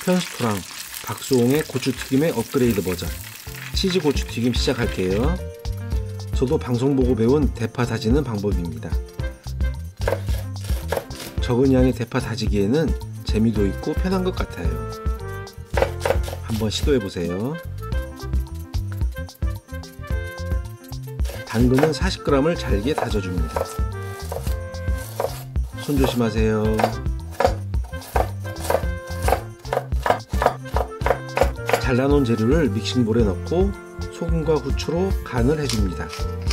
편스토랑 박수홍의 고추튀김의 업그레이드 버전 치즈 고추튀김 시작할게요. 저도 방송 보고 배운 대파 다지는 방법입니다. 적은 양의 대파 다지기에는 재미도 있고 편한 것 같아요. 한번 시도해보세요. 당근은 40g을 잘게 다져줍니다. 손 조심하세요. 잘라놓은 재료를 믹싱볼에 넣고 소금과 후추로 간을 해줍니다.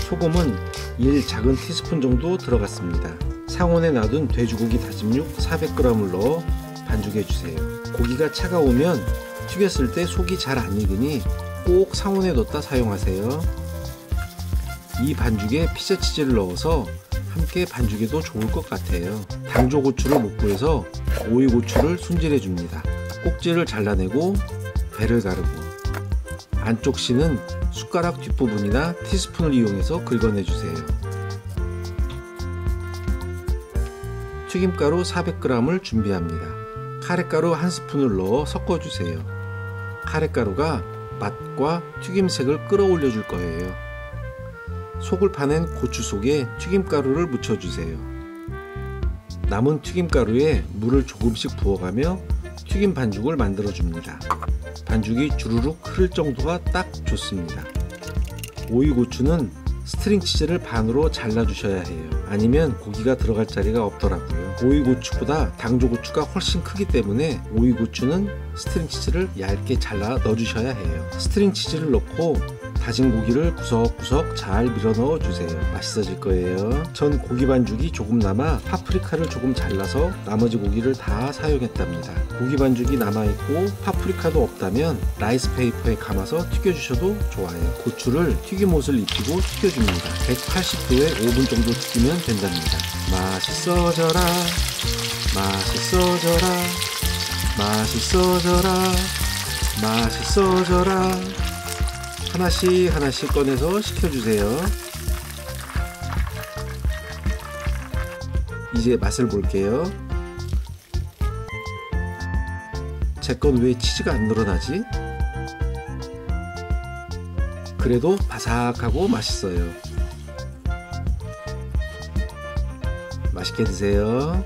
소금은 1 작은 티스푼 정도 들어갔습니다. 상온에 놔둔 돼지고기 다짐육 400g을 넣어 반죽해주세요. 고기가 차가우면 튀겼을 때 속이 잘 안 익으니 꼭 상온에 넣었다 사용하세요. 이 반죽에 피자치즈를 넣어서 함께 반죽해도 좋을 것 같아요. 당조고추를 못 구해서 오이고추를 손질해줍니다. 꼭지를 잘라내고 배를 가르고 안쪽 씨는 숟가락 뒷부분이나 티스푼을 이용해서 긁어내주세요. 튀김가루 400g을 준비합니다. 카레가루 1스푼을 넣어 섞어주세요. 카레가루가 맛과 튀김색을 끌어올려 줄 거예요. 속을 파낸 고추 속에 튀김가루를 묻혀주세요. 남은 튀김가루에 물을 조금씩 부어가며 튀김 반죽을 만들어줍니다. 반죽이 주르륵 흐를 정도가 딱 좋습니다. 오이고추는 스트링치즈를 반으로 잘라주셔야 해요. 아니면 고기가 들어갈 자리가 없더라고요. 오이고추보다 당조고추가 훨씬 크기 때문에 오이고추는 스트링치즈를 얇게 잘라 넣어주셔야 해요. 스트링치즈를 넣고 다진 고기를 구석구석 잘 밀어 넣어 주세요. 맛있어질 거예요. 전 고기 반죽이 조금 남아 파프리카를 조금 잘라서 나머지 고기를 다 사용했답니다. 고기 반죽이 남아있고 파프리카도 없다면 라이스 페이퍼에 감아서 튀겨주셔도 좋아요. 고추를 튀김옷을 입히고 튀겨줍니다. 180도에 5분 정도 튀기면 된답니다. 맛있어져라 맛있어져라 맛있어져라 맛있어져라. 하나씩 하나씩 꺼내서 식혀주세요. 이제 맛을 볼게요. 제 건 왜 치즈가 안 늘어나지? 그래도 바삭하고 맛있어요. 맛있게 드세요.